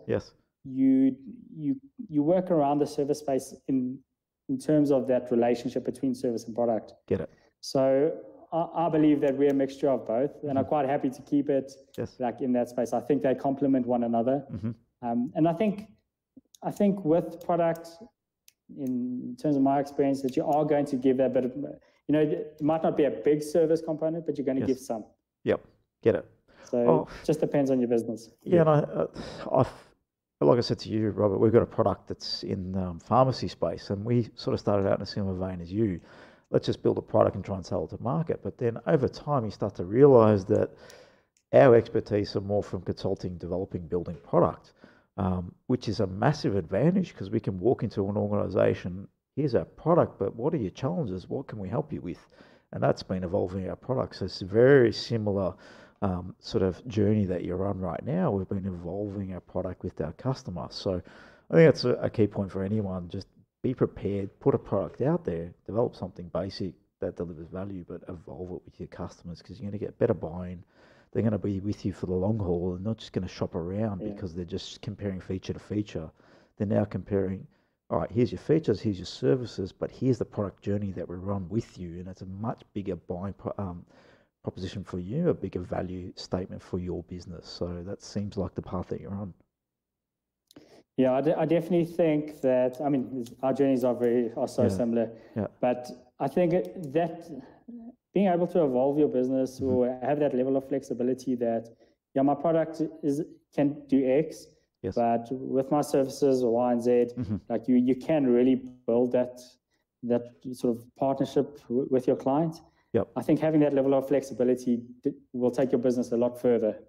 you work around the service space in terms of that relationship between service and product. Get it. So I believe that we're a mixture of both, and I'm quite happy to keep it like in that space. I think they complement one another, and I think with product, in terms of my experience, that you are going to give that bit of, it might not be a big service component, but you're going to give some. Yep, get it. So it just depends on your business. Yeah, and I like I said to you, Robert, we've got a product that's in the pharmacy space, and we sort of started out in a similar vein as you. Let's just build a product and try and sell it to market. But then over time, you start to realize that our expertise are more from consulting, developing, building product. Which is a massive advantage because we can walk into an organization, here's our product, but what are your challenges? What can we help you with? And that's been evolving our product. So it's a very similar sort of journey that you're on right now. We've been evolving our product with our customers. So I think that's a key point for anyone. Just be prepared, put a product out there, develop something basic that delivers value, but evolve it with your customers because you're going to get better buy-in. They're going to be with you for the long haul and not just going to shop around because they're just comparing feature to feature. They're now comparing, all right, here's your features, here's your services, but here's the product journey that we run with you. And it's a much bigger buying proposition for you, a bigger value statement for your business. So that seems like the path that you're on. Yeah, I definitely think that, our journeys are so similar. Yeah. But I think that being able to evolve your business or have that level of flexibility that, my product can do X, but with my services or Y and Z, like you can really build that sort of partnership with your client. Yep. I think having that level of flexibility will take your business a lot further.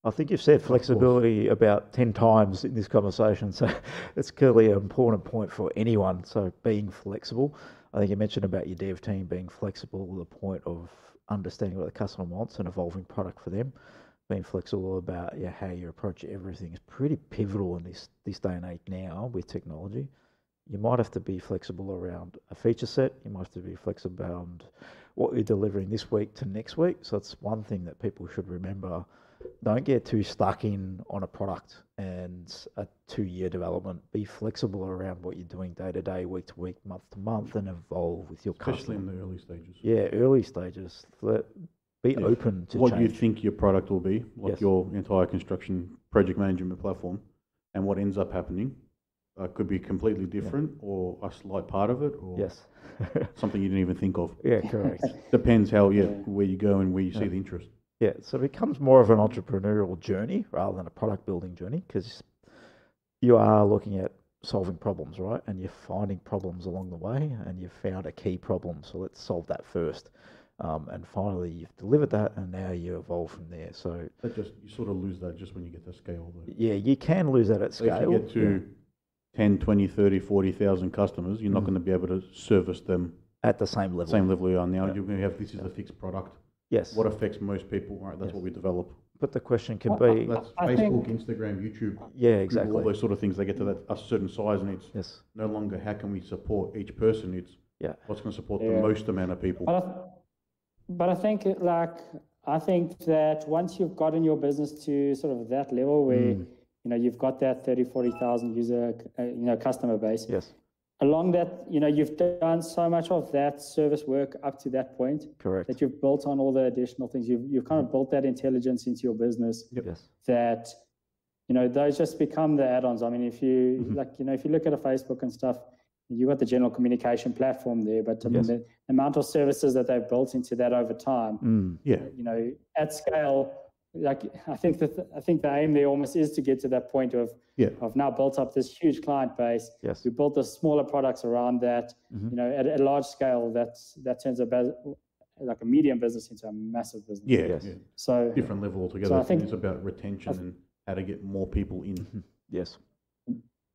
I think you've said flexibility about 10 times in this conversation, so it's clearly an important point for anyone. So being flexible. I think you mentioned about your dev team being flexible to the point of understanding what the customer wants and evolving product for them. Being flexible about how you approach everything is pretty pivotal in this day and age now with technology. You might have to be flexible around a feature set. You might have to be flexible around what you're delivering this week to next week. So it's one thing that people should remember. Don't get too stuck in on a product and a 2-year development. Be flexible around what you're doing day to day, week to week, month to month, and evolve with your customer. Especially in the early stages. Yeah, early stages. Be open to what change. you think your product will be, like Yes. your entire construction project management platform, and what ends up happening could be completely different, or a slight part of it, or Yes. something you didn't even think of. Yeah, correct. Depends how, where you go and where you see the interest. Yeah, so it becomes more of an entrepreneurial journey rather than a product building journey, because you are looking at solving problems, right? And you're finding problems along the way, and you've found a key problem. So let's solve that first. And finally, you've delivered that, and now you evolve from there. So You sort of lose that just when you get to scale. Though. yeah, you can lose that at So scale. if you get to 10, 20, 30, 40,000 customers, you're not going to be able to service them at the same level. Same level you are now. You're going to have, this is a fixed product. Yes. What affects most people, right? That's what we develop. But the question can be... That's Facebook, Instagram, YouTube. Yeah, exactly. Google, all those sort of things. They get to that a certain size, and it's no longer how can we support each person. It's what's going to support the most amount of people. But I think that once you've gotten your business to sort of that level where you've got that 30, 40,000 user customer base. Yes. Along that, you've done so much of that service work up to that point. Correct. That you've built on all the additional things. You've kind of built that intelligence into your business. Yep. Yes. That, those just become the add-ons. I mean, if you if you look at a Facebook and stuff, you've got the general communication platform there, but I mean, the amount of services that they've built into that over time, at scale, I think the aim there almost is to get to that point of now built up this huge client base. Yes. We built the smaller products around that. At a large scale, that turns like a medium business into a massive business. Yeah. So different level altogether. So I think it's about retention and how to get more people in. Yes.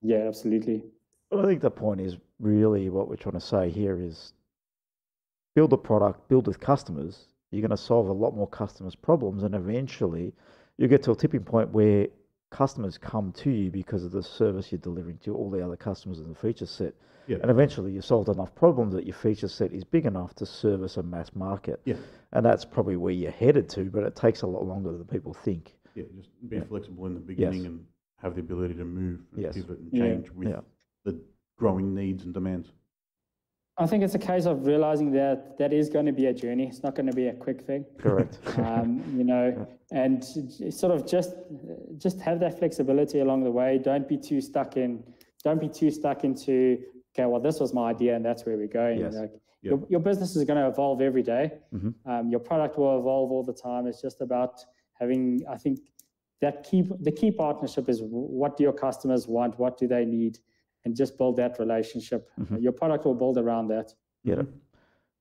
Yeah, absolutely. Well, I think the point is really what we're trying to say here is build a product, build with customers. You're going to solve a lot more customers' problems, and eventually you get to a tipping point where customers come to you because of the service you're delivering to all the other customers in the feature set. Yeah. And eventually you've solved enough problems that your feature set is big enough to service a mass market. Yeah. And that's probably where you're headed to, but it takes a lot longer than people think. Yeah, just be flexible in the beginning and have the ability to move and pivot and change with the growing needs and demands. I think it's a case of realizing that is going to be a journey. It's not going to be a quick thing. Correct. And sort of just have that flexibility along the way. Don't be too stuck into, okay, well, this was my idea and that's where we're going. Yes. Your business is going to evolve every day. Your product will evolve all the time. It's just about having, I think, the key partnership is what do your customers want? What do they need? And just build that relationship. Your product will build around that. Yeah.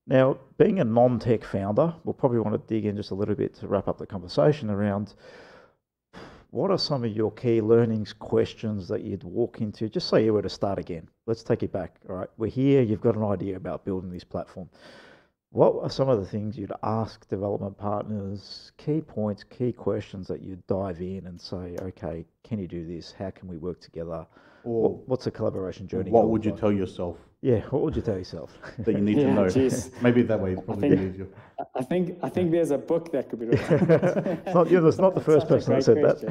Now, being a non-tech founder, we'll probably want to dig in just a little bit to wrap up the conversation around what are some of your key learnings, questions that you'd walk into, just say you were to start again. Let's take it back. All right, we're here. You've got an idea about building this platform. What are some of the things you'd ask development partners, key points, key questions that you'd dive in and say, okay, can you do this? How can we work together? Or what's a collaboration journey? What would you tell yourself? Yeah, what would you tell yourself? That you need to know. Maybe that way it's probably easier. I think there's a book that could be written. It's not the first person that said that.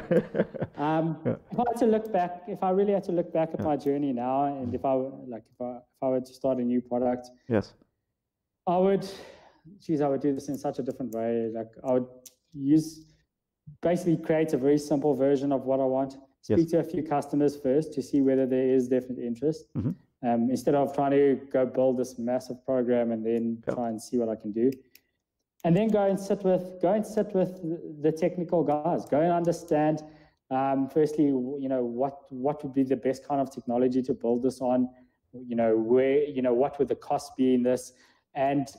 If I really had to look back at my journey now, and if I were to start a new product, yes, I would do this in such a different way. Like I would basically create a very simple version of what I want. Speak to a few customers first to see whether there is definite interest. Instead of trying to go build this massive program and then try and see what I can do. And then go and sit with the technical guys. Go and understand firstly, what would be the best kind of technology to build this on, what would the cost be in this, and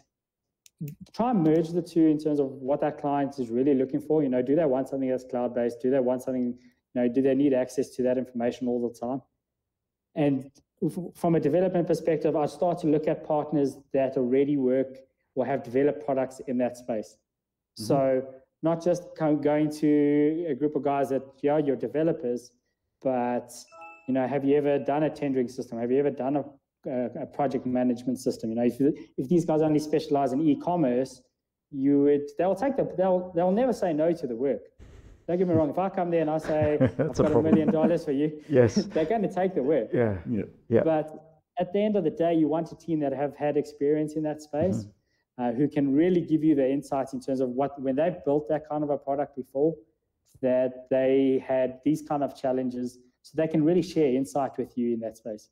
try and merge the two in terms of what that client is really looking for. Do they want something that's cloud-based? Do they want something, do they need access to that information all the time? And from a development perspective, I start to look at partners that already work or have developed products in that space. So not just going to a group of guys that, you're developers, but have you ever done a tendering system? Have you ever done a project management system? If these guys only specialize in e-commerce, they'll never say no to the work. Don't get me wrong. If I come there and I say, I've got $1 million for you, yes, they're going to take the work. Yeah. But at the end of the day, you want a team that have had experience in that space, who can really give you the insights in terms of when they've built that kind of a product before, that they had these kind of challenges, so they can really share insight with you in that space.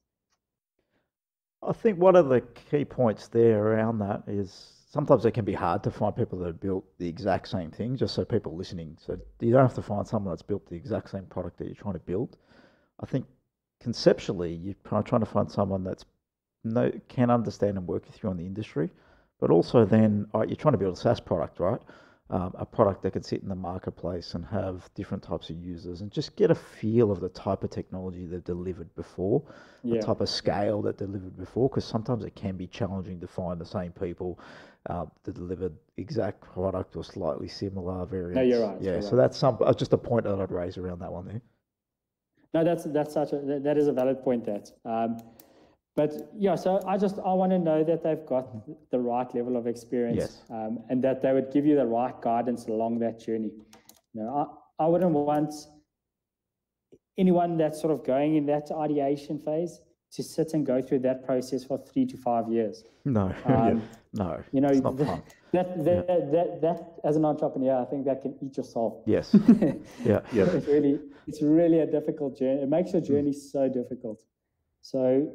I think one of the key points there around that is sometimes it can be hard to find people that have built the exact same thing, just so people listening. So you don't have to find someone that's built the exact same product that you're trying to build. I think conceptually, you're trying to find someone that's can understand and work with you on the industry, but also then you're trying to build a SaaS product, right? A product that can sit in the marketplace and have different types of users and just get a feel of the type of technology they've delivered before, the type of scale that delivered before, because sometimes it can be challenging to find the same people that delivered exact product or slightly similar variants. No, you're right. Yeah, so that's just a point that I'd raise around that one there. No, that is a valid point, that. But yeah, so I want to know that they've got the right level of experience, and that they would give you the right guidance along that journey. I wouldn't want anyone that's sort of going in that ideation phase to sit and go through that process for 3 to 5 years. No, no, it's not fun. That as an entrepreneur, I think that can eat your soul. Yes, yeah. It's really a difficult journey. It makes your journey so difficult. So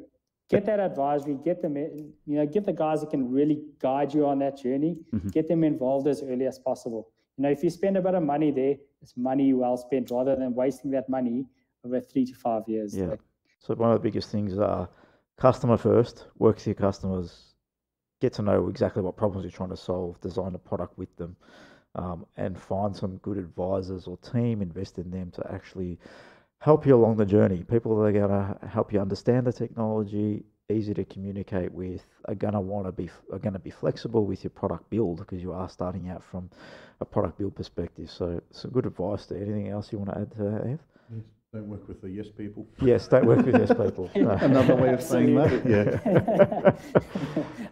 get that advisory, get the guys that can really guide you on that journey, get them involved as early as possible. If you spend a bit of money there, it's money well spent rather than wasting that money over 3 to 5 years. Yeah. So one of the biggest things are customer first, work with your customers, get to know exactly what problems you're trying to solve, design a product with them, and find some good advisors or team, invest in them to actually help you along the journey. People that are going to help you understand the technology, easy to communicate with, are going to be flexible with your product build, because you are starting out from a product build perspective. So some good advice there. Anything else you want to add to that, Ev? Yes, don't work with the yes people. Yes, don't work with yes people. No. Another way of saying that. Yeah.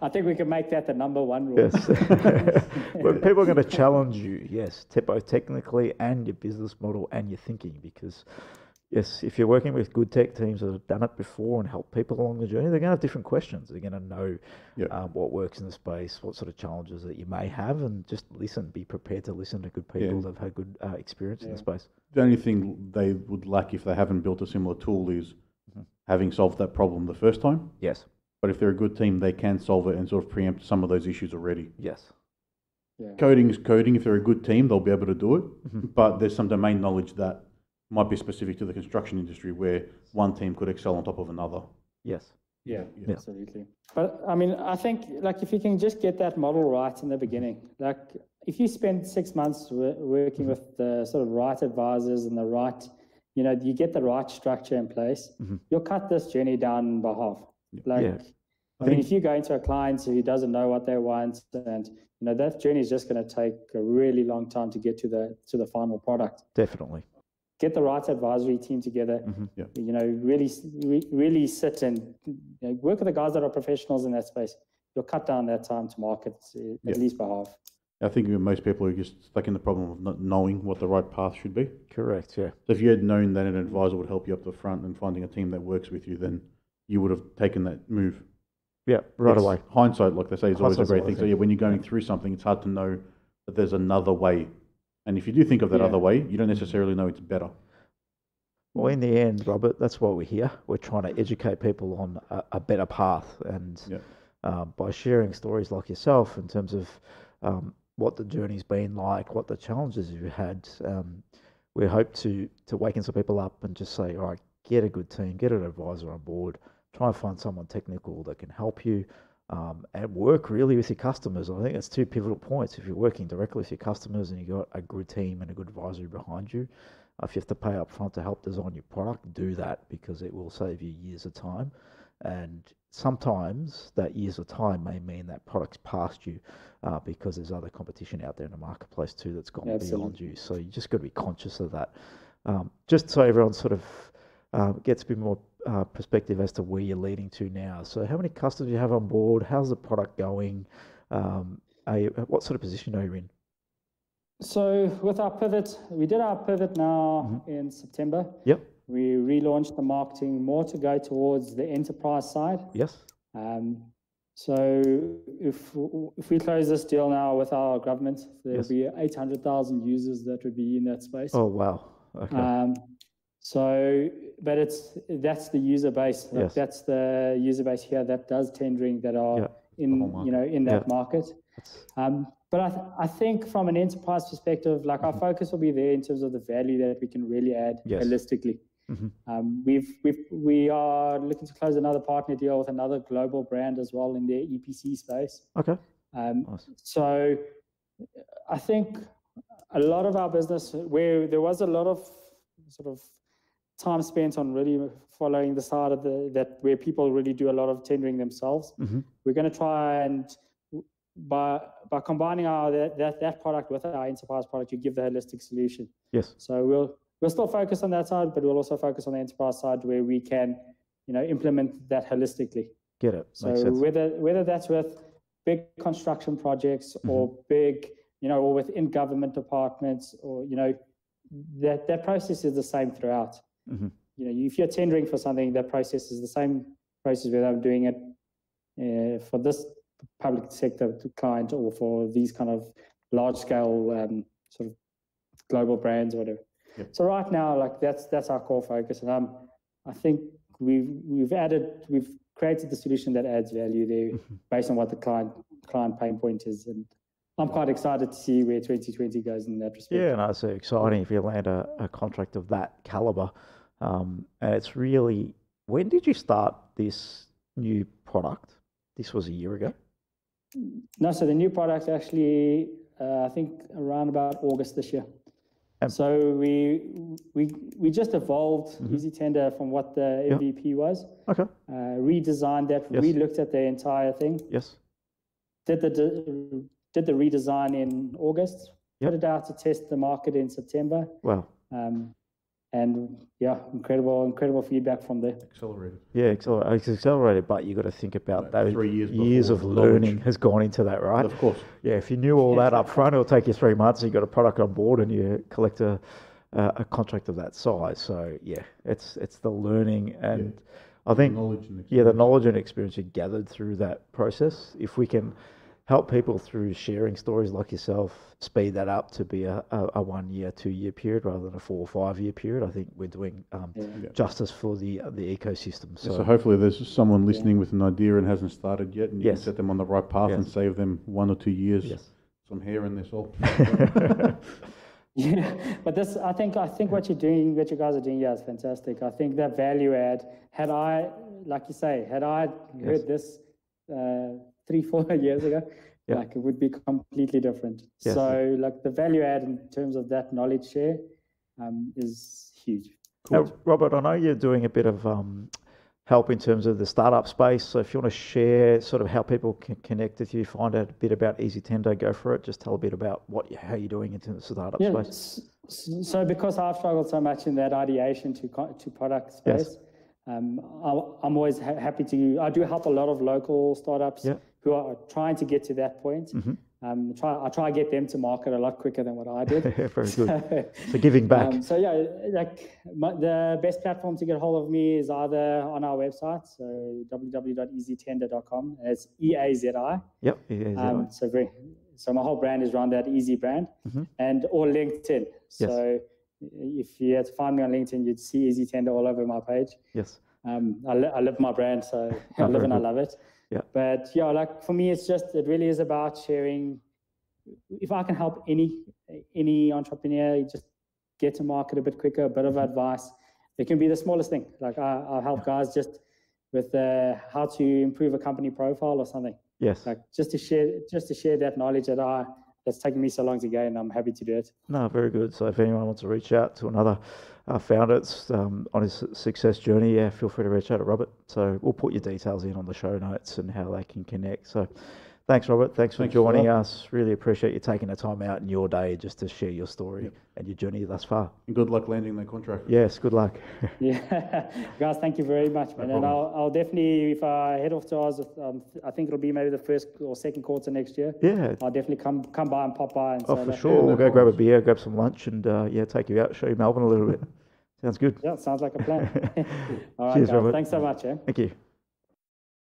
I think we can make that the number one rule. Yes. But people are going to challenge you, yes, both technically and your business model and your thinking, because yes, if you're working with good tech teams that have done it before and helped people along the journey, they're going to have different questions. They're going to know what works in the space, what sort of challenges that you may have, and just be prepared to listen to good people that have had good experience in the space. The only thing they would lack if they haven't built a similar tool is having solved that problem the first time. Yes. But if they're a good team, they can solve it and sort of preempt some of those issues already. Yes. Yeah. Coding is coding. If they're a good team, they'll be able to do it. But there's some domain knowledge that might be specific to the construction industry where one team could excel on top of another. Yes. Yeah, absolutely. But I mean, I think if you can just get that model right in the beginning, if you spend 6 months working with the sort of right advisors and the right, you get the right structure in place, you'll cut this journey down by half. I mean, if you go into a client who doesn't know what they want, and that journey is just going to take a really long time to get to the final product. Definitely. Get the right advisory team together. Really sit and work with the guys that are professionals in that space. You'll cut down that time to market at least by half. I think most people are just stuck in the problem of not knowing what the right path should be. Correct, yeah. So if you had known that an advisor would help you up the front and finding a team that works with you, then you would have taken that move. Yeah, right away. Hindsight, like they say, is always a great thing. So when you're going through something, it's hard to know that there's another way. And if you do think of that other way, you don't necessarily know it's better. Well, in the end, Robert, that's why we're here. We're trying to educate people on a better path. And by sharing stories like yourself in terms of what the journey's been like, what the challenges you've had, we hope to waken some people up and just say, all right, get a good team, get an advisor on board, try and find someone technical that can help you, and work really with your customers. I think that's 2 pivotal points. If you're working directly with your customers and you've got a good team and a good advisory behind you, if you have to pay up front to help design your product, do that, because it will save you years of time. And sometimes that years of time may mean that product's past you, because there's other competition out there in the marketplace too that's gone beyond you. So you just got to be conscious of that. Just so everyone's sort of gets a bit more perspective as to where you're leading to now. So how many customers do you have on board? How's the product going? What sort of position are you in? So with our pivot, we did our pivot now in September. Yep. We relaunched the marketing more to go towards the enterprise side. Yes. So if we close this deal now with our government, there'll be 800,000 users that would be in that space. Oh, wow. Okay. But that's the user base. Like that's the user base here that does tendering that are in that market. But I think from an enterprise perspective, like our focus will be there in terms of the value that we can really add holistically. We are looking to close another partner deal with another global brand as well in their EPC space. Okay. Nice. So I think a lot of our business, where there was a lot of sort of time spent on really following the side of that where people really do a lot of tendering themselves, we're going to try and by combining that product with our enterprise product, you give the holistic solution. Yes. So we'll still focus on that side, but we'll also focus on the enterprise side where we can, implement that holistically. Get it. So whether that's with big construction projects or big, or within government departments, or that process is the same throughout. If you're tendering for something, that process is the same process whether I'm doing it for this public sector client or for these kind of large scale sort of global brands or whatever. Yep. So right now, like that's our core focus, and I think we've created the solution that adds value there based on what the client pain point is, and I'm quite excited to see where 2020 goes in that respect. Yeah, no, it's exciting if you land a contract of that caliber. And it's really, when did you start this new product? This was a year ago? No, so the new product actually, I think around about August this year. So we just evolved Eazi-Tender from what the MVP was. Okay. Redesigned that. We looked at the entire thing. Yes. Did the redesign in August. Put it out to test the market in September. Wow. And incredible feedback from there. Accelerated. Yeah, it's accelerated, but you got to think about those 3 years of learning has gone into that, right? Of course. Yeah, if you knew all that up front, it'll take you 3 months. You got a product on board, and you collect a contract of that size. So yeah, it's the learning, and I think the knowledge and experience you gathered through that process. If we can help people through sharing stories like yourself, speed that up to be a 1 year, 2 year period rather than a 4 or 5 year period, I think we're doing justice for the ecosystem. So hopefully there's someone listening with an idea and hasn't started yet, and you can set them on the right path and save them 1 or 2 years, some hair in their soul. Yeah, but this, I think what you guys are doing here is fantastic. I think that value add, had I heard this 3-4 years ago, like it would be completely different. Yes. So like the value add in terms of that knowledge share is huge. Cool. Now, Robert, I know you're doing a bit of help in terms of the startup space. So if you want to share sort of how people can connect with you, find out a bit about Eazi-Tender, go for it. Just tell a bit about how you're doing in terms of startup space. So because I've struggled so much in that ideation to product space, I'm always happy to. I do help a lot of local startups who are trying to get to that point. I try to get them to market a lot quicker than what I did. Very good. So giving back. The best platform to get a hold of me is either on our website, so www.eazi-tender.com. It's EAZI. Yep. EAZI. So my whole brand is around that Easy brand, and or LinkedIn. So if you had to find me on LinkedIn, you'd see Eazi-Tender all over my page. Yes. I live my brand, so I live and I love it. Yeah. But like for me, it really is about sharing. If I can help any entrepreneur just get to market a bit quicker, a bit of advice, it can be the smallest thing. Like I help guys just with how to improve a company profile or something. Yes. Like just to share that knowledge that's taken me so long to gain, and I'm happy to do it. No, very good. So if anyone wants to reach out to another founder on his success journey, feel free to reach out to Robert. So we'll put your details in on the show notes and how they can connect. So Thanks, Robert. Thanks for Thanks joining for that. us. Really appreciate you taking the time out in your day just to share your story Yep. and your journey thus far. And good luck landing that contract. Yes, good luck. Yeah, guys, thank you very much, man. And I'll definitely, if I head off to Oz, I think it'll be maybe the first or second quarter next year. Yeah. I'll definitely come by and pop by. And Oh, say for that. sure. Yeah, no We'll go grab a problems. beer, grab some lunch, and take you out, show you Melbourne a little bit. Sounds good. Yeah, sounds like a plan. All right, Cheers, guys. Robert. Thanks so much. Eh? Thank you.